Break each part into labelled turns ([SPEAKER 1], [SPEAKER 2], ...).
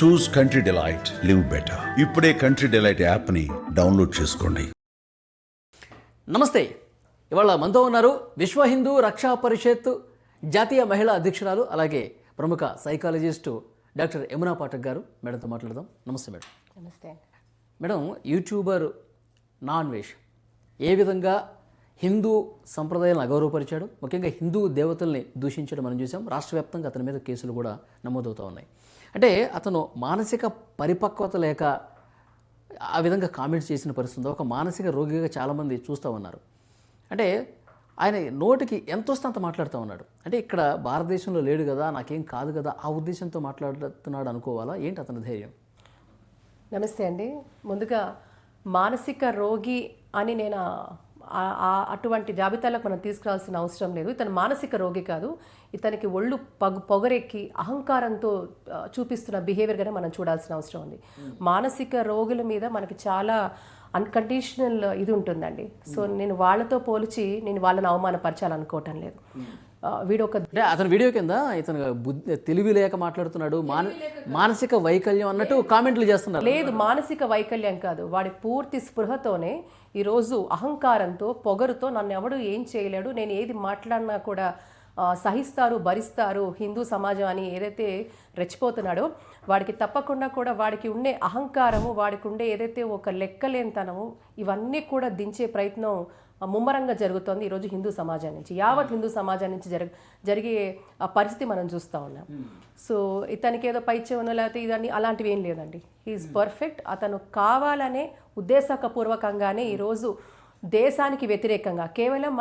[SPEAKER 1] చూస్ country delight, live better. ఇప్పుడే country delight యాప్ని download చేసుకోండి.
[SPEAKER 2] నమస్తే. ఇవాళ మనతో ఉన్నారు విశ్వ హిందూ రక్షా పరిషత్ జాతీయ మహిళా అధ్యక్షురాలు, అలాగే ప్రముఖ సైకాలజిస్టు డాక్టర్ యమునా పాఠక్ గారు. మేడంతో మాట్లాడదాం. నమస్తే మేడం.
[SPEAKER 3] నమస్తే.
[SPEAKER 2] మేడం, యూట్యూబర్ నాన్వేష్ ఏ విధంగా హిందూ సంప్రదాయాలను అగౌరవపరిచాడు, ముఖ్యంగా హిందూ దేవతల్ని దూషించడం మనం చూసాం. రాష్ట్ర వ్యాప్తంగా అతని మీద కేసులు కూడా నమోదవుతూ ఉన్నాయి. అంటే అతను మానసిక పరిపక్వత లేక ఆ విధంగా కామెంట్స్ చేసిన పరిస్థితి, ఒక మానసిక రోగిగా చాలామంది చూస్తూ ఉన్నారు. అంటే ఆయన నోటికి ఎంత వస్తే అంత మాట్లాడుతూ ఉన్నాడు. అంటే ఇక్కడ భారతదేశంలో లేడు కదా, నాకేం కాదు కదా, ఆ ఉద్దేశంతో మాట్లాడుతున్నాడు అనుకోవాలా? ఏంటి అతని ధైర్యం?
[SPEAKER 3] నమస్తే అండి. ముందుగా మానసిక రోగి అని నేను అటువంటి జాబితాలకు మనం తీసుకురావాల్సిన అవసరం లేదు. ఇతను మానసిక రోగి కాదు. ఇతనికి ఒళ్ళు పొగరెక్కి అహంకారంతో చూపిస్తున్న బిహేవియర్గానే మనం చూడాల్సిన అవసరం ఉంది. మానసిక రోగుల మీద మనకి చాలా అన్కండిషనల్ ఇది ఉంటుందండి. సో నేను వాళ్ళతో పోల్చి నేను వాళ్ళని అవమానపరచాలనుకోవటం లేదు. వీడు ఒక
[SPEAKER 2] అతని వీడియో కింద ఇతను తెలివి లేక మాట్లాడుతున్నాడు, మానసిక వైకల్యం అన్నట్టు కామెంట్లు చేస్తున్నారు.
[SPEAKER 3] లేదు, మానసిక వైకల్యం కాదు. వాడి పూర్తి స్పృహతోనే ఈరోజు అహంకారంతో పొగరుతో నన్ను ఎవడు ఏం చేయలేడు, నేను ఏది మాట్లాడినా కూడా సహిస్తారు, భరిస్తారు హిందూ సమాజం అని ఏదైతే రెచ్చిపోతున్నాడో వాడికి తప్పకుండా కూడా వాడికి ఉండే అహంకారము, వాడికి ఉండే ఏదైతే ఒక లెక్కలేనితనము, ఇవన్నీ కూడా దించే ప్రయత్నం ముమ్మరంగా జరుగుతోంది ఈరోజు హిందూ సమాజం నుంచి, యావత్ హిందూ సమాజం నుంచి జరిగే పరిస్థితి మనం చూస్తూ ఉన్నాం. సో ఇతనికి ఏదో పైచ్యమనో లేకపోతే ఇదన్నీ అలాంటివి ఏం లేదండి. He's perfect. అతను కావాలనే ఉద్దేశపూర్వకంగానే ఈరోజు దేశానికి వ్యతిరేకంగా కేవలం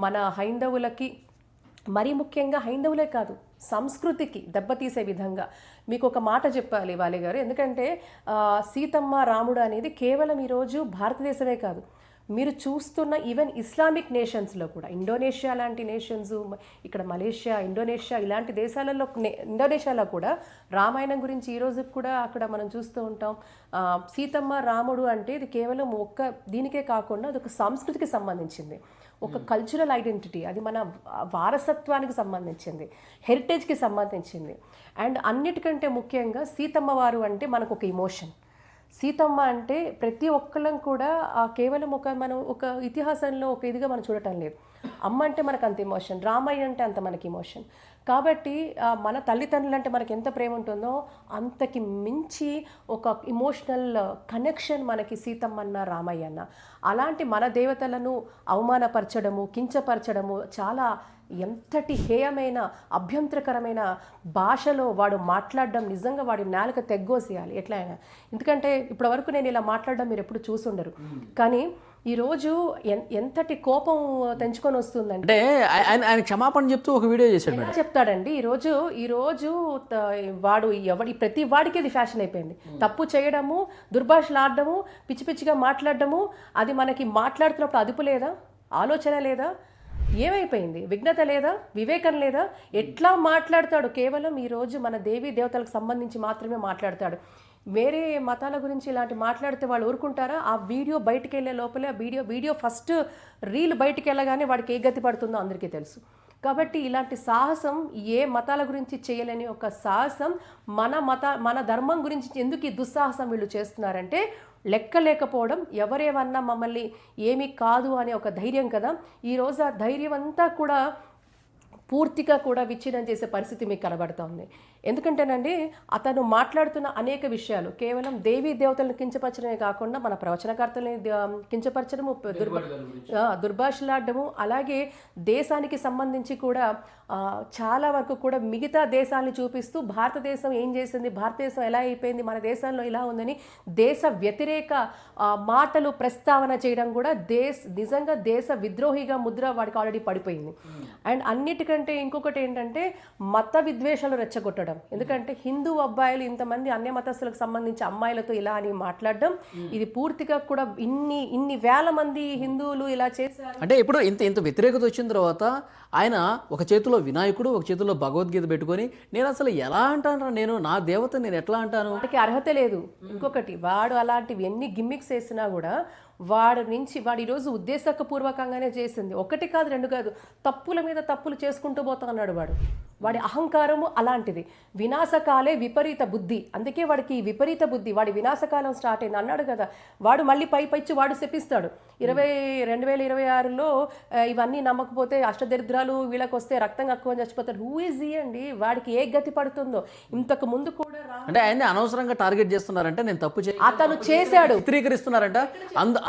[SPEAKER 3] మన హైందవులకి, మరీ ముఖ్యంగా హైందవులే కాదు సంస్కృతికి దెబ్బతీసే విధంగా మీకు ఒక మాట చెప్పాలి వాలి గారు. ఎందుకంటే సీతమ్మ రాముడు అనేది కేవలం ఈరోజు భారతదేశమే కాదు, మీరు చూస్తున్న ఈవెన్ ఇస్లామిక్ నేషన్స్లో కూడా, ఇండోనేషియా లాంటి నేషన్స్, ఇక్కడ మలేషియా, ఇండోనేషియా ఇలాంటి దేశాలలో, ఇండోనేషియాలో కూడా రామాయణం గురించి ఈరోజు కూడా అక్కడ మనం చూస్తూ ఉంటాం. సీతమ్మ రాముడు అంటే ఇది కేవలం ఒక్క దీనికే కాకుండా అది ఒక సంస్కృతికి సంబంధించింది, ఒక కల్చరల్ ఐడెంటిటీ, అది మన వారసత్వానికి సంబంధించింది, హెరిటేజ్కి సంబంధించింది. అండ్ అన్నిటికంటే ముఖ్యంగా సీతమ్మ వారు అంటే మనకు ఒక ఇమోషన్. సీతమ్మ అంటే ప్రతి ఒక్కళ్ళం కూడా కేవలం మనం ఒక ఇతిహాసంలో ఒక ఇదిగా మనం చూడటం లేదు. అమ్మ అంటే మనకు అంత ఇమోషన్, రామయ్య అంటే అంత మనకి ఇమోషన్. కాబట్టి మన తల్లిదండ్రులు అంటే మనకి ఎంత ప్రేమ ఉంటుందో అంతకి మించి ఒక ఇమోషనల్ కనెక్షన్ మనకి సీతమ్మన్న, రామయ్య అన్న. అలాంటి మన దేవతలను అవమానపరచడము, కించపరచడము చాలా ఎంతటి హేయమైన అభ్యంతరకరమైన భాషలో వాడు మాట్లాడడం నిజంగా వాడి నాలుక తెగ్గోసేయాలి ఎట్లా అయినా. ఎందుకంటే ఇప్పటివరకు నేను ఇలా మాట్లాడడం మీరు ఎప్పుడు చూసుండరు, కానీ ఈరోజు ఎంతటి కోపం తెంచుకొని వస్తుందంటే
[SPEAKER 2] ఆయన క్షమాపణ చెప్తూ ఒక వీడియో చేశాడు.
[SPEAKER 3] చెప్తాడండి ఈరోజు వాడు ప్రతి వాడికి అది ఫ్యాషన్ అయిపోయింది. తప్పు చేయడము, దుర్భాషలు ఆడడము, పిచ్చి పిచ్చిగా మాట్లాడడము, అది మనకి మాట్లాడుతున్నప్పుడు అదుపు లేదా, ఆలోచన లేదా, ఏమైపోయింది? విఘ్నత లేదా, వివేకం లేదా? ఎట్లా మాట్లాడతాడు? కేవలం ఈరోజు మన దేవీ దేవతలకు సంబంధించి మాత్రమే మాట్లాడతాడు. వేరే మతాల గురించి ఇలాంటి మాట్లాడితే వాళ్ళు ఊరుకుంటారా? ఆ వీడియో బయటికి వెళ్ళే లోపలే వీడియో ఫస్ట్ రీల్ బయటికి వెళ్ళగానే వాడికి ఏ గతి పడుతుందో అందరికీ తెలుసు. కాబట్టి ఇలాంటి సాహసం ఏ మతాల గురించి చేయలేని ఒక సాహసం మన ధర్మం గురించి ఎందుకు ఈ దుస్సాహసం వీళ్ళు చేస్తున్నారంటే లెక్క లేకపోవడం, ఎవరేమన్నా మమ్మల్ని ఏమీ కాదు అనే ఒక ధైర్యం కదా. ఈరోజు ఆ ధైర్యం అంతా కూడా పూర్తిగా కూడా విచ్ఛిన్నం చేసే పరిస్థితి మీకు కనబడుతూ ఉంది. ఎందుకంటేనండి అతను మాట్లాడుతున్న అనేక విషయాలు కేవలం దేవీ దేవతలను కించపరచడమే కాకుండా మన ప్రవచనకర్తలని కించపరచడము, దుర్భాషలాడము, అలాగే దేశానికి సంబంధించి కూడా చాలా వరకు కూడా మిగతా దేశాలను చూపిస్తూ భారతదేశం ఏం చేసింది, భారతదేశం ఎలా అయిపోయింది, మన దేశంలో ఇలా ఉందని దేశ వ్యతిరేక మాటలు ప్రస్తావన చేయడం కూడా నిజంగా దేశ విద్రోహిగా ముద్ర వాడికి ఆల్రెడీ పడిపోయింది. అండ్ అన్నిటికంటే ఇంకొకటి ఏంటంటే మత విద్వేషాలు రెచ్చగొట్టడం. ఎందుకంటే హిందూ అబ్బాయిలు ఇంతమంది అన్య మతస్థులకు సంబంధించి అమ్మాయిలతో ఇలా అని మాట్లాడడం, ఇది పూర్తిగా కూడా ఇన్ని వేల మంది హిందువులు ఇలా చేశారు.
[SPEAKER 2] అంటే ఇప్పుడు ఇంత వ్యతిరేకత వచ్చిన తర్వాత ఆయన ఒక చేతిలో వినాయకుడు, ఒక చేతిలో భగవద్గీత పెట్టుకొని నేను అసలు ఎలా అంటాను, నేను నా దేవత నేను ఎట్లా అంటాను?
[SPEAKER 3] వాడికి అర్హత లేదు. ఇంకొకటి, వాడు అలాంటివి ఎన్ని గిమ్మిక్స్ వేసినా కూడా వాడు ఈరోజు ఉద్దేశపూర్వకంగానే చేసింది. ఒకటి కాదు, రెండు కాదు, తప్పుల మీద తప్పులు చేసుకుంటూ పోతా అన్నాడు వాడి అహంకారము అలాంటిది. వినాశకాలే విపరీత బుద్ధి, అందుకే వాడికి విపరీత బుద్ధి, వాడి వినాశకాలం స్టార్ట్ అయింది అన్నాడు కదా. వాడు మళ్ళీ పైచి వాడు శపిస్తాడు 2026లో ఇవన్నీ నమ్మకపోతే అష్టదరిద్రాలు వీళ్ళకి వస్తే రక్తం కక్కువ చచ్చిపోతాడు. హూ ఈజ్ అండి, వాడికి ఏ గతి పడుతుందో. ఇంతకు ముందు కూడా
[SPEAKER 2] అంటే ఆయన్ని అనవసరంగా టార్గెట్ చేస్తున్నారంటే నేను తప్పు
[SPEAKER 3] అతను చేశాడు,
[SPEAKER 2] చిత్రీకరిస్తున్నారంట.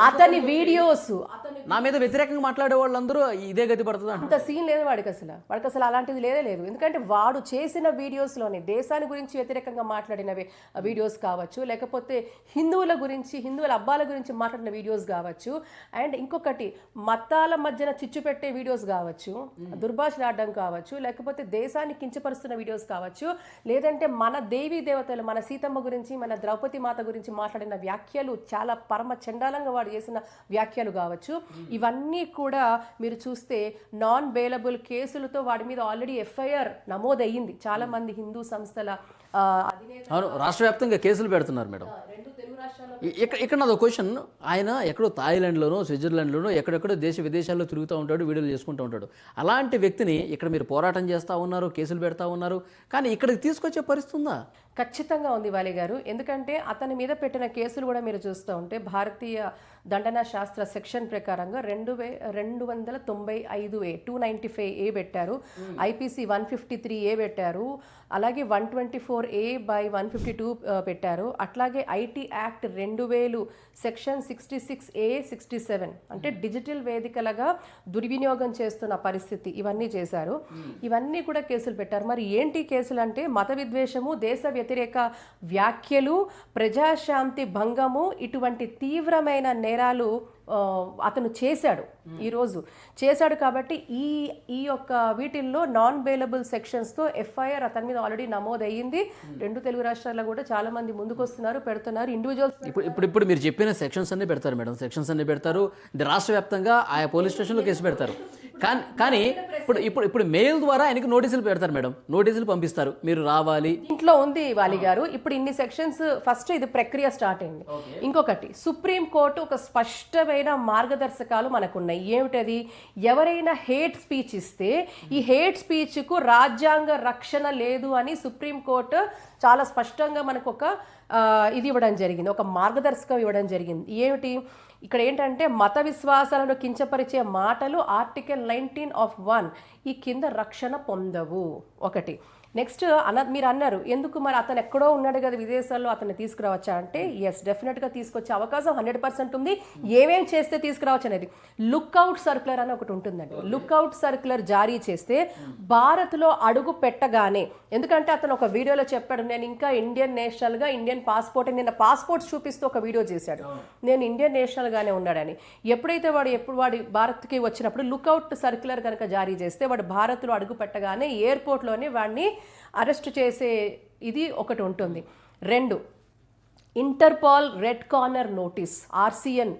[SPEAKER 3] అతని వీడియోస్
[SPEAKER 2] నా మీద వ్యతిరేకంగా మాట్లాడే వాళ్ళందరూ ఇదే గతి పడుతుంది.
[SPEAKER 3] అంత సీన్ లేదు వాడికి అసలు అలాంటిది లేదు. ఎందుకంటే వాడు చేసిన వీడియోస్లోనే దేశాన్ని గురించి వ్యతిరేకంగా మాట్లాడినవి వీడియోస్ కావచ్చు, లేకపోతే హిందువుల గురించి, హిందువుల అబ్బాల గురించి మాట్లాడిన వీడియోస్ కావచ్చు, అండ్ ఇంకొకటి మతాల మధ్యన చిచ్చు పెట్టే వీడియోస్ కావచ్చు, దుర్భాషలు ఆడడం కావచ్చు, లేకపోతే దేశాన్ని కించపరుస్తున్న వీడియోస్ కావచ్చు, లేదంటే మన దేవీ దేవతలు, మన సీతమ్మ గురించి, మన ద్రౌపది మాత గురించి మాట్లాడిన వ్యాఖ్యలు చాలా పరమ చండాలంగా వాడు చేసిన వ్యాఖ్యలు కావచ్చు. ఇవన్నీ కూడా మీరు చూస్తే నాన్ బెయిలబుల్ కేసులతో వాడి మీద ఆల్రెడీ ఎఫ్ఐఆర్ నమోదయ్యింది. చాలా మంది హిందూ సంస్థల
[SPEAKER 2] అవును, రాష్ట్ర వ్యాప్తంగా కేసులు పెడుతున్నారు మేడం. ఇక్కడ నాది క్వశ్చన్, ఆయన ఎక్కడో థాయిలాండ్లోనో స్విట్జర్లాండ్లోనో ఎక్కడెక్కడో దేశ విదేశాల్లో తిరుగుతూ ఉంటాడు, వీడియోలు చేసుకుంటూ ఉంటాడు. అలాంటి వ్యక్తిని ఇక్కడ మీరు పోరాటం చేస్తూ ఉన్నారు, కేసులు పెడతా ఉన్నారు, కానీ ఇక్కడికి తీసుకొచ్చే పరిస్థితి ఉందా?
[SPEAKER 3] ఖచ్చితంగా ఉంది వాలి గారు. ఎందుకంటే అతని మీద పెట్టిన కేసులు కూడా మీరు చూస్తూ ఉంటే భారతీయ దండన శాస్త్ర సెక్షన్ ప్రకారంగా 295A 295A పెట్టారు, IPC 153A పెట్టారు, అలాగే 124A/152 పెట్టారు, అట్లాగే ఐటీ యాక్ట్ 2000 సెక్షన్ 66A 67 అంటే డిజిటల్ వేదికలుగా దుర్వినియోగం చేస్తున్న పరిస్థితి, ఇవన్నీ చేశారు. ఇవన్నీ కూడా కేసులు పెట్టారు. మరి ఏంటి కేసులు అంటే మత విద్వేషము, దేశ వ్యతిరేక వ్యాఖ్యలు, ప్రజాశాంతి భంగము, ఇటువంటి తీవ్రమైన నేరాలు అతను చేశాడు, ఈరోజు చేశాడు. కాబట్టి ఈ యొక్క వీటిల్లో నాన్ బెయిలబుల్ సెక్షన్స్తో ఎఫ్ఐఆర్ అతని మీద ఆల్రెడీ నమోదయ్యింది. 2 తెలుగు రాష్ట్రాల్లో కూడా చాలా మంది ముందుకు వస్తున్నారు, పెడుతున్నారు. ఇండివిజువల్స్
[SPEAKER 2] ఇప్పుడు మీరు చెప్పిన సెక్షన్స్ అన్ని పెడతారు మేడం, సెక్షన్స్ అన్ని పెడతారు. రాష్ట్ర వ్యాప్తంగా ఆయా పోలీస్ స్టేషన్లో కేసు పెడతారు. కానీ ఇప్పుడు మెయిల్ ద్వారా ఆయనకి నోటీసులు పెడతారు మేడం, నోటీసులు పంపిస్తారు, మీరు రావాలి.
[SPEAKER 3] ఇంట్లో ఉంది వాలి గారు. ఇప్పుడు ఇన్ని సెక్షన్స్, ఫస్ట్ ఇది ప్రక్రియ స్టార్ట్ అయింది. ఇంకొకటి సుప్రీం కోర్టు ఒక స్పష్టమైన మార్గదర్శకాలు మనకున్నాయి. ఏమిటది? ఎవరైనా హేట్ స్పీచ్ ఇస్తే ఈ హేట్ స్పీచ్కు రాజ్యాంగ రక్షణ లేదు అని సుప్రీం కోర్టు చాలా స్పష్టంగా మనకు ఒక ఇది ఇవ్వడం జరిగింది, ఒక మార్గదర్శకం ఇవ్వడం జరిగింది. ఏమిటి ఇక్కడ ఏంటంటే మత విశ్వాసాలను కించపరిచే మాటలు ఆర్టికల్ 19(1) ఈ కింద రక్షణ పొందవు. ఒకటి. నెక్స్ట్ మీరు అన్నారు ఎందుకు మరి అతను ఎక్కడో ఉన్నాడు కదా విదేశాల్లో, అతన్ని తీసుకురావచ్చా అంటే ఎస్, డెఫినెట్గా తీసుకొచ్చే అవకాశం 100% ఉంది. ఏమేం చేస్తే తీసుకురావచ్చు అనేది లుక్అవుట్ సర్క్యులర్ అని ఒకటి ఉంటుందండి. లుక్అవుట్ సర్క్యులర్ జారీ చేస్తే భారత్లో అడుగు పెట్టగానే, ఎందుకంటే అతను ఒక వీడియోలో చెప్పాడు నేను ఇంకా ఇండియన్ నేషనల్గా, ఇండియన్ పాస్పోర్ట్, నిన్న పాస్పోర్ట్ చూపిస్తూ ఒక వీడియో చేశాడు, నేను ఇండియన్ నేషనల్గానే ఉన్నాడని. ఎప్పుడైతే వాడు భారత్కి వచ్చినప్పుడు లుక్అవుట్ సర్క్యులర్ కనుక జారీ చేస్తే వాడు భారత్లో అడుగు పెట్టగానే ఎయిర్పోర్ట్లోనే వాడిని అరెస్ట్ చేసే ఇది ఒకటి ఉంటుంది. 2, ఇంటర్పాల్ రెడ్ కార్నర్ నోటీస్ RCN.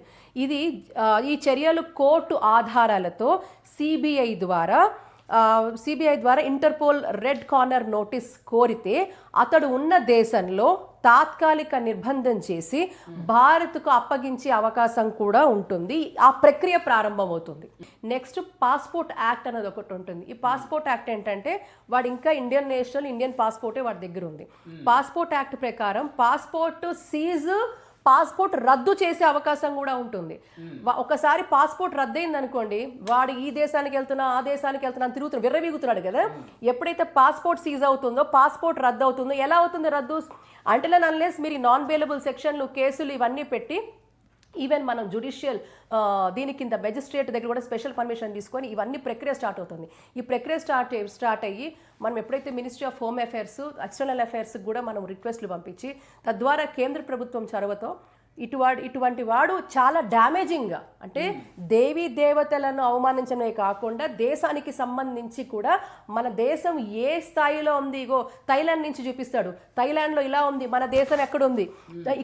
[SPEAKER 3] ఇది ఈ చర్యలు కోర్టు ఆధారాలతో సిబిఐ ద్వారా ఇంటర్పోల్ రెడ్ కార్నర్ నోటీస్ కోరితే అతడు ఉన్న దేశంలో తాత్కాలిక నిర్బంధం చేసి భారత్కు అప్పగించే అవకాశం కూడా ఉంటుంది. ఆ ప్రక్రియ ప్రారంభమవుతుంది. నెక్స్ట్ పాస్పోర్ట్ యాక్ట్ అనేది ఒకటి ఉంటుంది. ఈ పాస్పోర్ట్ యాక్ట్ ఏంటంటే వాడు ఇంకా ఇండియన్ నేషనల్, ఇండియన్ పాస్పోర్టే వాడి దగ్గర ఉంది. పాస్పోర్ట్ యాక్ట్ ప్రకారం పాస్పోర్ట్ రద్దు చేసే అవకాశం కూడా ఉంటుంది. ఒకసారి పాస్పోర్ట్ రద్దయింది అనుకోండి, వాడు ఈ దేశానికి వెళ్తున్నా ఆ దేశానికి వెళ్తున్నా తిరుగుతున్నాడు, విర్రవీగుతున్నాడు కదా. ఎప్పుడైతే పాస్పోర్ట్ సీజ్ అవుతుందో, పాస్పోర్ట్ రద్దు అవుతుందో, ఎలా అవుతుంది రద్దు అంటే అన్లెస్ మీరు నాన్ బెయిలబుల్ సెక్షన్లు, కేసులు ఇవన్నీ పెట్టి ఈవెన్ మనం జ్యుడిషియల్ దీని కింద మెజిస్ట్రేట్ దగ్గర కూడా స్పెషల్ పర్మిషన్ తీసుకొని ఇవన్నీ ప్రక్రియ స్టార్ట్ అవుతుంది. ఈ ప్రక్రియ స్టార్ట్ అయ్యి మనం ఎప్పుడైతే ministry of home affairs, external అఫైర్స్కి కూడా మనం రిక్వెస్ట్లు పంపించి తద్వారా కేంద్ర ప్రభుత్వం చొరవతో ఇటువంటి వాడు చాలా డ్యామేజింగ్గా, అంటే దేవీ దేవతలను అవమానించడమే కాకుండా దేశానికి సంబంధించి కూడా మన దేశం ఏ స్థాయిలో ఉంది, ఇగో థైలాండ్ నుంచి చూపిస్తాడు, థైలాండ్లో ఇలా ఉంది, మన దేశం ఎక్కడుంది,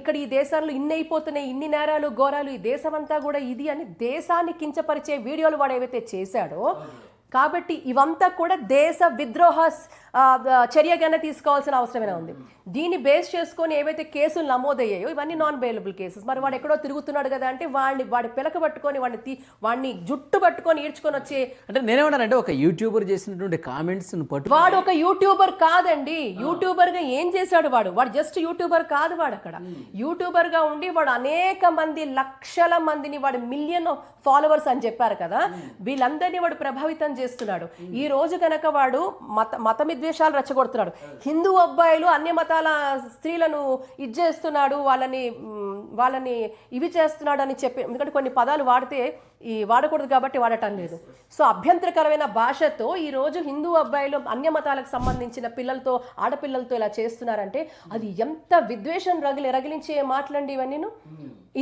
[SPEAKER 3] ఇక్కడ ఈ దేశాల్లో ఇన్ని అయిపోతున్నాయి, ఇన్ని నేరాలు ఘోరాలు, ఈ దేశం అంతా కూడా ఇది అని దేశాన్ని కించపరిచే వీడియోలు వాడు ఏవైతే చేశాడో కాబట్టి ఇవంతా కూడా దేశ విద్రోహ చర్యగానే తీసుకోవాల్సిన అవసరమే ఉంది. దీన్ని బేస్ చేసుకొని ఏవైతే కేసులు నమోదయ్యాయో ఇవన్నీ నాన్ బెయిలబుల్ కేసెస్. మరి వాడు ఎక్కడో తిరుగుతున్నాడు కదా అంటే వాడి పిలక పట్టుకొని వాడిని జుట్టు పట్టుకొని ఈడ్చుకొని వచ్చి,
[SPEAKER 2] అంటే నేనేమన్నానంటే ఒక యూట్యూబర్ చేసినటువంటి కామెంట్స్
[SPEAKER 3] వాడు ఒక యూట్యూబర్ కాదండి. యూట్యూబర్ గా ఏం చేశాడు వాడు జస్ట్ యూట్యూబర్ కాదు. వాడు అక్కడ యూట్యూబర్ గా ఉండి వాడు అనేక మంది లక్షల మందిని, వాడు మిలియన్ ఫాలోవర్స్ అని చెప్పారు కదా, వీళ్ళందరినీ వాడు ప్రభావితం చేస్తున్నాడు. ఈ రోజు కనుక వాడు మత విద్వేషాలు రెచ్చగొడుతున్నాడు. హిందూ అబ్బాయిలు అన్ని మతాల స్త్రీలను ఇది చేస్తున్నాడు, వాళ్ళని ఇవి చేస్తున్నాడు అని చెప్పి, ఎందుకంటే కొన్ని పదాలు వాడితే వాడకూడదు కాబట్టి వాడటం లేదు. సో అభ్యంతరకరమైన భాషతో ఈ రోజు హిందూ అబ్బాయిలు అన్య మతాలకు సంబంధించిన పిల్లలతో, ఆడపిల్లలతో ఇలా చేస్తున్నారంటే అది ఎంత విద్వేషం రగిలించే మాటలండి ఇవన్నీ.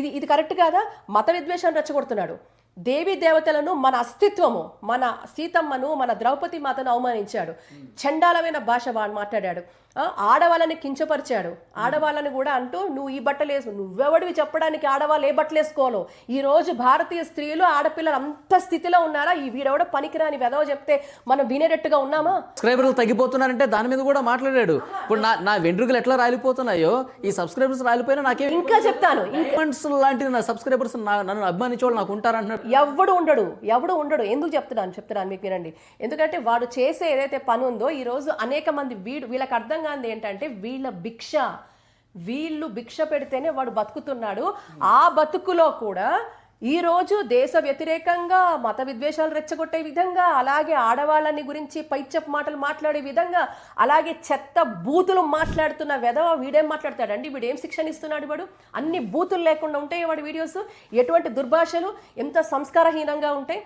[SPEAKER 3] ఇది కరెక్ట్ కాదా? మత విద్వేషం రెచ్చగొడుతున్నాడు. దేవీ దేవతలను, మన అస్తిత్వము, మన సీతమ్మను, మన ద్రౌపది మాతను అవమానించాడు. చండాలమైన భాష వాడు మాట్లాడాడు. ఆడవాళ్ళని కించపరిచాడు. ఆడవాళ్ళని కూడా అంటూ నువ్వు ఈ బట్టలు వేసు, నువ్వెవడివి చెప్పడానికి ఆడవాళ్ళు ఏ బట్టలు వేసుకోవాలో. ఈ రోజు భారతీయ స్త్రీలు, ఆడపిల్లలు అంత స్థితిలో ఉన్నారా? ఈ వీడెవడో పనికిరాని వెదవ చెప్తే మనం వినేటట్టుగా ఉన్నామా?
[SPEAKER 2] సబ్స్క్రైబర్లు తగ్గిపోతున్నారంటే దాని మీద కూడా మాట్లాడాడు. ఇప్పుడు నా వెంట్రుకలు ఎట్లా రాలిపోతున్నాయో ఈ సబ్స్క్రైబర్స్ రాలిపోయినా నాకేం,
[SPEAKER 3] ఇంకా చెప్తాను,
[SPEAKER 2] లాంటిది నా సబ్స్క్రైబర్స్ నన్ను అభిమానించే వాళ్ళు నాకు ఉంటారంటున్నాడు.
[SPEAKER 3] ఎవడు ఉండడు. ఎందుకు చెప్తున్నాను మీకు వినండి. ఎందుకంటే వాడు చేసే ఏదైతే పని ఉందో ఈ రోజు అనేక మంది వీళ్ళకి అర్థం కాదు ఏంటంటే వీళ్ళు భిక్ష పెడితేనే వాడు బతుకుతున్నాడు. ఆ బతుకులో కూడా ఈ రోజు దేశ వ్యతిరేకంగా మత విద్వేషాలు రెచ్చగొట్టే విధంగా, అలాగే ఆడవాళ్ళని గురించి పైచప్ మాటలు మాట్లాడే విధంగా, అలాగే చెత్త బూతులు మాట్లాడుతున్న వెధవ వీడేం మాట్లాడతాడండి? వీడేం శిక్షణ ఇస్తున్నాడు? వాడు అన్ని బూతులు లేకుండా ఉంటాయి వాడి వీడియోస్. ఎటువంటి దుర్భాషలు, ఎంత సంస్కారహీనంగా ఉంటాయి.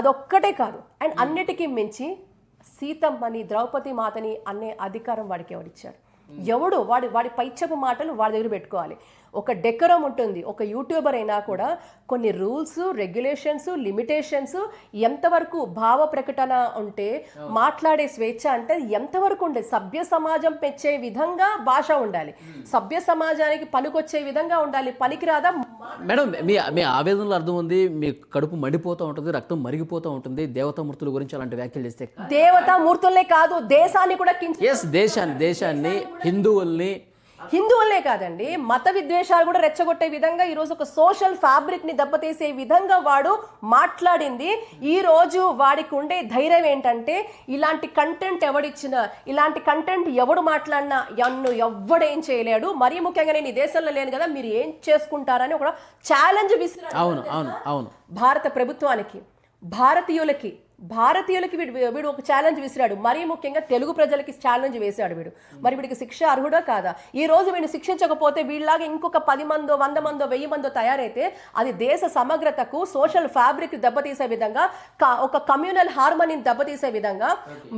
[SPEAKER 3] అదొక్కటే కాదు, అండ్ అన్నిటికీ మించి సీతమ్మని, ద్రౌపది మాతని అనే అధికారం వాడికి ఎవడిచ్చాడు? ఎవడు? వాడి పైచపు మాటలు వాడి దగ్గర పెట్టుకోవాలి. ఒక డెకరం ఉంటుంది. ఒక యూట్యూబర్ అయినా కూడా కొన్ని రూల్స్, రెగ్యులేషన్స్, లిమిటేషన్స్, ఎంతవరకు భావ ప్రకటన ఉంటే, మాట్లాడే స్వేచ్ఛ అంటే ఎంతవరకు ఉండే, సభ్య సమాజం పెంచే విధంగా భాష ఉండాలి, సభ్య సమాజానికి పనికొచ్చే విధంగా ఉండాలి. పనికిరాదా?
[SPEAKER 2] మేడం, మీ ఆవేదనలో అర్థం ఉంది. మీ కడుపు మండిపోతూ ఉంటుంది, రక్తం మరిగిపోతూ ఉంటుంది దేవతామూర్తుల గురించి అలాంటి వ్యాఖ్యలు చేస్తే.
[SPEAKER 3] దేవతామూర్తులే కాదు, దేశాన్ని కూడా
[SPEAKER 2] దేశాన్ని
[SPEAKER 3] హిందువులే కాదండి, మత విద్వేషాలు కూడా రెచ్చగొట్టే విధంగా ఈరోజు ఒక సోషల్ ఫ్యాబ్రిక్ ని దెబ్బతీసే విధంగా వాడు మాట్లాడింది. ఈ రోజు వాడికి ఉండే ధైర్యం ఏంటంటే, ఇలాంటి కంటెంట్ ఎవడిచ్చినా, ఇలాంటి కంటెంట్ ఎవడు మాట్లాడినా ఎవ్వడేం చేయలేడు. మరీ ముఖ్యంగా నేను ఈ దేశంలో లేను కదా, మీరు ఏం చేసుకుంటారని ఒక ఛాలెంజ్ విసిరాడు.
[SPEAKER 2] అవును.
[SPEAKER 3] భారత ప్రభుత్వానికి, భారతీయులకి వీడు ఒక ఛాలెంజ్ విసిరాడు. మరీ ముఖ్యంగా తెలుగు ప్రజలకి ఛాలెంజ్ వేశాడు వీడు. మరి వీడికి శిక్ష అర్హుడా కాదా? ఈ రోజు వీడిని శిక్షించకపోతే వీళ్ళలాగా ఇంకొక 10 మందో 100 మందో 1000 మందో తయారైతే అది దేశ సమగ్రతకు, సోషల్ ఫ్యాబ్రిక్ దెబ్బతీసే విధంగా, ఒక కమ్యూనల్ హార్మోనీని దెబ్బతీసే విధంగా,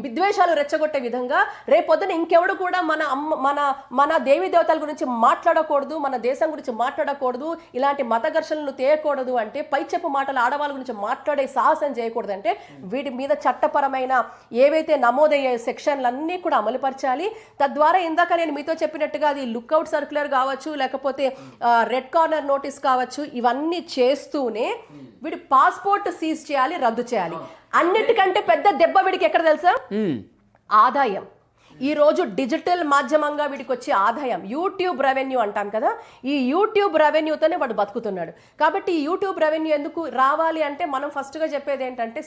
[SPEAKER 3] విద్వేషాలు రెచ్చగొట్టే విధంగా, రేపొద్దున ఇంకెవడు కూడా మన దేవీ దేవతల గురించి మాట్లాడకూడదు, మన దేశం గురించి మాట్లాడకూడదు, ఇలాంటి మత ఘర్షణలు తేయకూడదు అంటే, పైచెప్పు మాటలు ఆడవాళ్ళ గురించి మాట్లాడే సాహసం చేయకూడదు అంటే వీటి మీద చట్టపరమైన ఏవైతే నమోదయ్యే సెక్షన్లన్నీ కూడా అమలుపరచాలి. తద్వారా ఇందాక నేను మీతో చెప్పినట్టుగా అది లుక్అవుట్ సర్క్యులర్ కావచ్చు, లేకపోతే రెడ్ కార్నర్ నోటీస్ కావచ్చు, ఇవన్నీ చేస్తూనే వీడి పాస్పోర్ట్ సీజ్ చేయాలి, రద్దు చేయాలి. అన్నిటికంటే పెద్ద దెబ్బ వీడికి ఎక్కడ తెలుసా? ఆదాయం. ఈ రోజు డిజిటల్ మాధ్యమంగా వీడికి వచ్చే ఆదాయం, యూట్యూబ్ రెవెన్యూ అంటాం కదా, ఈ యూట్యూబ్ రెవెన్యూతోనే వాడు బతుకుతున్నాడు. కాబట్టి ఈ యూట్యూబ్ రెవెన్యూ ఎందుకు రావాలి అంటే, మనం ఫస్ట్గా చెప్పేది ఏంటంటే,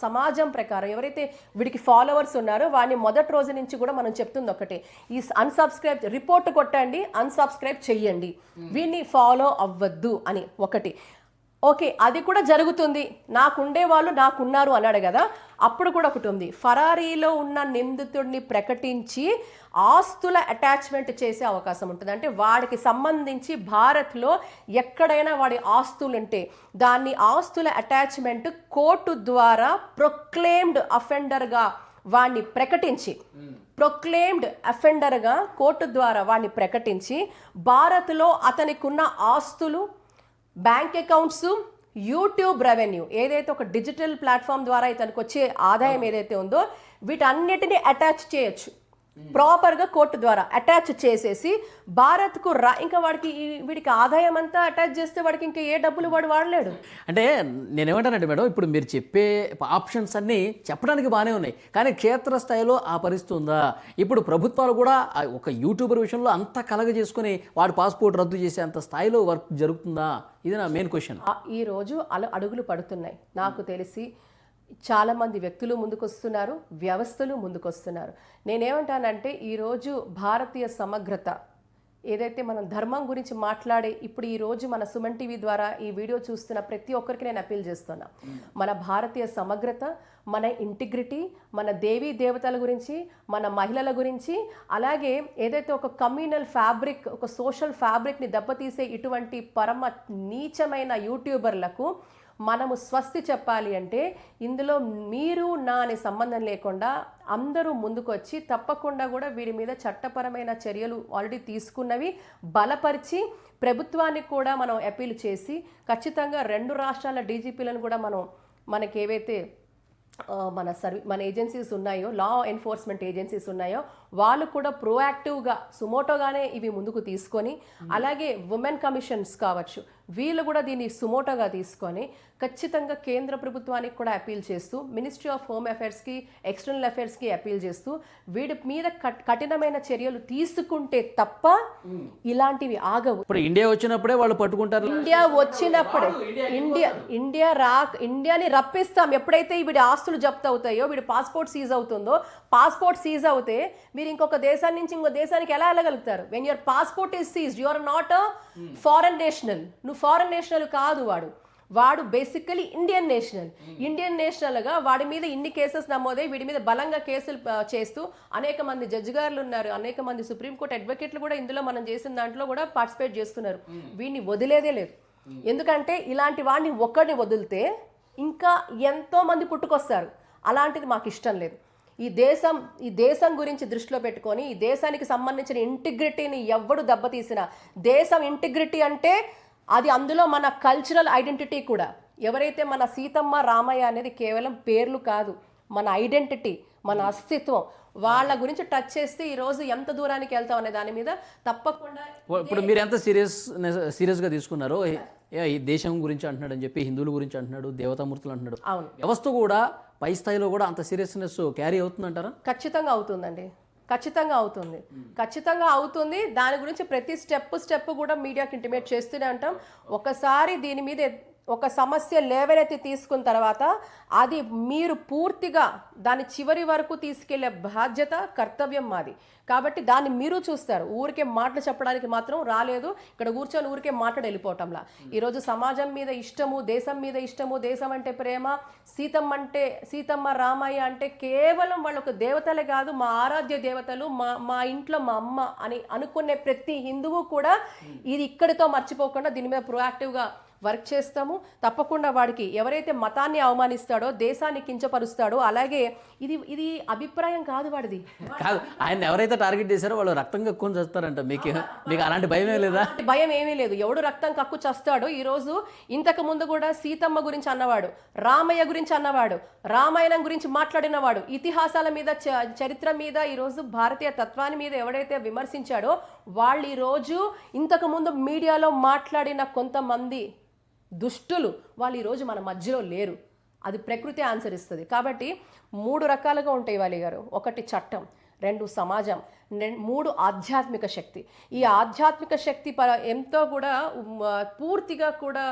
[SPEAKER 3] సమాజం ప్రకారం ఎవరైతే వీడికి ఫాలోవర్స్ ఉన్నారో వాడిని మొదటి రోజు నుంచి కూడా మనం చెప్తుంది ఒకటే, ఈ అన్సబ్స్క్రైబ్ రిపోర్ట్ కొట్టండి, అన్సబ్స్క్రైబ్ చెయ్యండి, వీడిని ఫాలో అవ్వద్దు అని ఒకటి. ఓకే, అది కూడా జరుగుతుంది. నాకుండే వాళ్ళు నాకున్నారు అన్నాడు కదా, అప్పుడు కూడా ఒకటి ఉంది. ఫరారీలో ఉన్న నిందితుడిని ప్రకటించి ఆస్తుల అటాచ్మెంట్ చేసే అవకాశం ఉంటుంది. అంటే వాడికి సంబంధించి భారత్లో ఎక్కడైనా వాడి ఆస్తులు ఉంటే దాన్ని ఆస్తుల అటాచ్మెంట్ కోర్టు ద్వారా ప్రొక్లెయిమ్డ్ అఫెండర్గా వాడిని ప్రకటించి, కోర్టు ద్వారా వాడిని ప్రకటించి, భారత్లో అతనికి ఉన్న ఆస్తులు, బ్యాంక్ అకౌంట్స్, యూట్యూబ్ రెవెన్యూ ఏదైతే ఒక డిజిటల్ ప్లాట్ఫామ్ ద్వారా ఇతనికి వచ్చే ఆదాయం ఏదైతే ఉందో వీటన్నిటిని అటాచ్ చేయొచ్చు. ప్రాపర్గా కోర్టు ద్వారా అటాచ్ చేసేసి భారత్కు ఇంకా వీడికి ఆదాయం అంతా అటాచ్ చేస్తే వాడికి ఇంకా ఏ డబ్బులు వాడు వాడలేడు.
[SPEAKER 2] అంటే నేనేమంటానంటే మేడం, ఇప్పుడు మీరు చెప్పే ఆప్షన్స్ అన్నీ చెప్పడానికి బాగానే ఉన్నాయి, కానీ క్షేత్రస్థాయిలో ఆ పరిస్థితి ఉందా? ఇప్పుడు ప్రభుత్వాలు కూడా ఒక యూట్యూబర్ విషయంలో అంత కలగ చేసుకుని వాడి పాస్పోర్ట్ రద్దు చేసే అంత స్థాయిలో వర్క్ జరుగుతుందా? ఇది నా మెయిన్ క్వశ్చన్.
[SPEAKER 3] ఈరోజు అడుగులు పడుతున్నాయి. నాకు తెలిసి చాలామంది వ్యక్తులు ముందుకొస్తున్నారు, వ్యవస్థలు ముందుకొస్తున్నారు. నేనేమంటానంటే ఈరోజు భారతీయ సమగ్రత ఏదైతే మనం ధర్మం గురించి మాట్లాడే ఇప్పుడు ఈరోజు మన సుమన్ టీవీ ద్వారా ఈ వీడియో చూస్తున్న ప్రతి ఒక్కరికి నేను అప్పీల్ చేస్తున్నా, మన భారతీయ సమగ్రత, మన ఇంటిగ్రిటీ, మన దేవీ దేవతల గురించి, మన మహిళల గురించి, అలాగే ఏదైతే ఒక కమ్యూనల్ ఫ్యాబ్రిక్, ఒక సోషల్ ఫ్యాబ్రిక్ని దెబ్బతీసే ఇటువంటి పరమ నీచమైన యూట్యూబర్లకు మనము స్వస్తి చెప్పాలి అంటే ఇందులో మీరు నా అనే సంబంధం లేకుండా అందరూ ముందుకొచ్చి తప్పకుండా కూడా వీడి మీద చట్టపరమైన చర్యలు ఆల్రెడీ తీసుకున్నవి బలపరిచి ప్రభుత్వానికి కూడా మనం అపీల్ చేసి ఖచ్చితంగా 2 రాష్ట్రాల డీజీపీలను కూడా మనకి ఏవైతే మన ఏజెన్సీస్ ఉన్నాయో, లా ఎన్ఫోర్స్మెంట్ ఏజెన్సీస్ ఉన్నాయో, వాళ్ళు కూడా ప్రోయాక్టివ్గా సుమోటోగానే ఇవి ముందుకు తీసుకొని, అలాగే ఉమెన్ కమిషన్స్ కావచ్చు, వీళ్ళు కూడా దీన్ని సుమోటోగా తీసుకొని ఖచ్చితంగా కేంద్ర ప్రభుత్వానికి కూడా అపీల్ చేస్తూ, మినిస్ట్రీ ఆఫ్ హోమ్ అఫైర్స్కి, ఎక్స్టర్నల్ అఫైర్స్కి అపీల్ చేస్తూ వీడి మీద కఠినమైన చర్యలు తీసుకుంటే తప్ప ఇలాంటివి ఆగవు.
[SPEAKER 2] ఇప్పుడు ఇండియా వచ్చినప్పుడే వాళ్ళు పట్టుకుంటారు.
[SPEAKER 3] ఇండియా వచ్చినప్పుడే ఇండియాని రప్పిస్తాం. ఎప్పుడైతే వీడి ఆస్తులు జప్తు అవుతాయో, వీడి పాస్పోర్ట్ సీజ్ అవుతుందో, పాస్పోర్ట్ సీజ్ అవుతే మీరు ఇంకొక దేశాన్ని నుంచి ఇంకో దేశానికి ఎలా వెళ్ళగలుగుతారు? When your passport is seized, you are not a foreign national. నువ్వు ఫారెన్ నేషనల్ కాదు, వాడు బేసికలీ ఇండియన్ నేషనల్గా వాడి మీద ఇన్ని కేసెస్ నమోదై వీడి మీద బలంగా కేసులు చేస్తూ అనేక మంది జడ్జి గారులు ఉన్నారు, అనేక మంది సుప్రీంకోర్టు అడ్వకేట్లు కూడా ఇందులో మనం చేసిన దాంట్లో కూడా పార్టిసిపేట్ చేస్తున్నారు. వీడిని వదిలేదే లేదు. ఎందుకంటే ఇలాంటి వాడిని ఒక్కడిని వదిలితే ఇంకా ఎంతో మంది పుట్టుకొస్తారు. అలాంటిది మాకు ఇష్టం లేదు. ఈ దేశం గురించి దృష్టిలో పెట్టుకొని ఈ దేశానికి సంబంధించిన ఇంటిగ్రిటీని ఎవ్వడు దెబ్బతీసినా, దేశం ఇంటిగ్రిటీ అంటే అది అందులో మన కల్చరల్ ఐడెంటిటీ కూడా. ఎవరైతే మన సీతమ్మ రామయ్య అనేది కేవలం పేర్లు కాదు, మన ఐడెంటిటీ, మన అస్తిత్వం, వాళ్ళ గురించి టచ్ చేస్తే ఈరోజు ఎంత దూరానికి వెళ్తాం అనే దాని మీద తప్పకుండా.
[SPEAKER 2] ఇప్పుడు మీరు ఎంత సీరియస్గా తీసుకున్నారో, ఈ దేశం గురించి అంటున్నాడు అని చెప్పి, హిందువుల గురించి అంటున్నాడు, దేవతామూర్తులు అంటున్నాడు,
[SPEAKER 3] అవును,
[SPEAKER 2] వ్యవస్థ కూడా పై స్థాయిలో కూడా అంత సీరియస్నెస్ క్యారీ అవుతుందంటారా?
[SPEAKER 3] ఖచ్చితంగా అవుతుందండి, ఖచ్చితంగా అవుతుంది. దాని గురించి ప్రతి స్టెప్ కూడా మీడియాకి ఇంటిమేట్ చేస్తూనే ఉంటాం. ఒకసారి దీని మీద ఒక సమస్య లేవనెత్తి తీసుకున్న తర్వాత అది మీరు పూర్తిగా దాని చివరి వరకు తీసుకెళ్లే బాధ్యత, కర్తవ్యం మాది. కాబట్టి దాన్ని మీరు చూస్తారు. ఊరికే మాటలు చెప్పడానికి మాత్రం రాలేదు, ఇక్కడ కూర్చొని ఊరికే మాట్లాడి వెళ్ళిపోవటంలా. ఈరోజు సమాజం మీద ఇష్టము, దేశం మీద ఇష్టము, దేశం అంటే ప్రేమ, సీతమ్మ రామయ్య అంటే కేవలం వాళ్ళు ఒక దేవతలే కాదు, మా ఆరాధ్య దేవతలు, మా ఇంట్లో మా అమ్మ అని అనుకునే ప్రతి హిందువు కూడా ఇది ఇక్కడితో మర్చిపోకుండా దీని మీద ప్రొయాక్టివ్గా వర్క్ చేస్తాము. తప్పకుండా వాడికి ఎవరైతే మతాన్ని అవమానిస్తాడో, దేశాన్ని కించపరుస్తాడో, అలాగే ఇది అభిప్రాయం కాదు వాడిది
[SPEAKER 2] కాదు, ఆయన ఎవరైతే టార్గెట్ చేశారో వాళ్ళు రక్తం కక్కుని చేస్తారంట. మీకు అలాంటి భయమే లేదా?
[SPEAKER 3] భయం ఏమీ లేదు. ఎవడు రక్తం కక్కు చేస్తాడో, ఈరోజు ఇంతకు ముందు కూడా సీతమ్మ గురించి అన్నవాడు, రామయ్య గురించి అన్నవాడు, రామాయణం గురించి మాట్లాడినవాడు, ఇతిహాసాల మీద, చరిత్ర మీద, ఈరోజు భారతీయ తత్వాన్ని మీద ఎవడైతే విమర్శించాడో వాళ్ళు ఈరోజు ఇంతకు ముందు మీడియాలో మాట్లాడిన కొంతమంది దుష్టులు వాళ్ళు ఈరోజు మన మధ్యలో లేరు. అది ప్రకృతి ఆన్సర్ ఇస్తుంది. కాబట్టి 3 రకాలుగా ఉంటాయి వాలి గారు. 1 చట్టం, 2 సమాజం, 3 ఆధ్యాత్మిక శక్తి. ఈ ఆధ్యాత్మిక శక్తి ఎంతో కూడా పూర్తిగా కూడా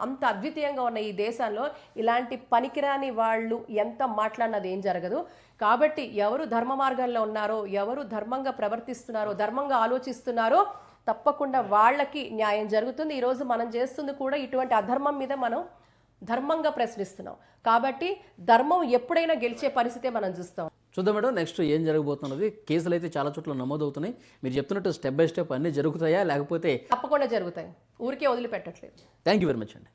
[SPEAKER 3] అంత అద్వితీయంగా ఉన్న ఈ దేశంలో ఇలాంటి పనికిరాని వాళ్ళు ఎంత మాట్లాడినది ఏం జరగదు. కాబట్టి ఎవరు ధర్మ మార్గాల్లో ఉన్నారో, ఎవరు ధర్మంగా ప్రవర్తిస్తున్నారో, ధర్మంగా ఆలోచిస్తున్నారో తప్పకుండా వాళ్ళకి న్యాయం జరుగుతుంది. ఈరోజు మనం చేస్తుంది కూడా ఇటువంటి అధర్మం మీద మనం ధర్మంగా ప్రశ్నిస్తున్నాం. కాబట్టి ధర్మం ఎప్పుడైనా గెలిచే పరిస్థితే మనం చూస్తాం.
[SPEAKER 2] చూద్దాం మేడం, నెక్స్ట్ ఏం జరగబోతున్నది. కేసులు అయితే చాలా చోట్ల నమోదవుతున్నాయి. మీరు చెప్తున్నట్టు స్టెప్ బై స్టెప్ అన్నీ జరుగుతాయా, లేకపోతే?
[SPEAKER 3] తప్పకుండా జరుగుతాయి, ఊరికే వదిలిపెట్టట్లేదు.
[SPEAKER 2] థ్యాంక్ యూ వెరీ మచ్ అండి.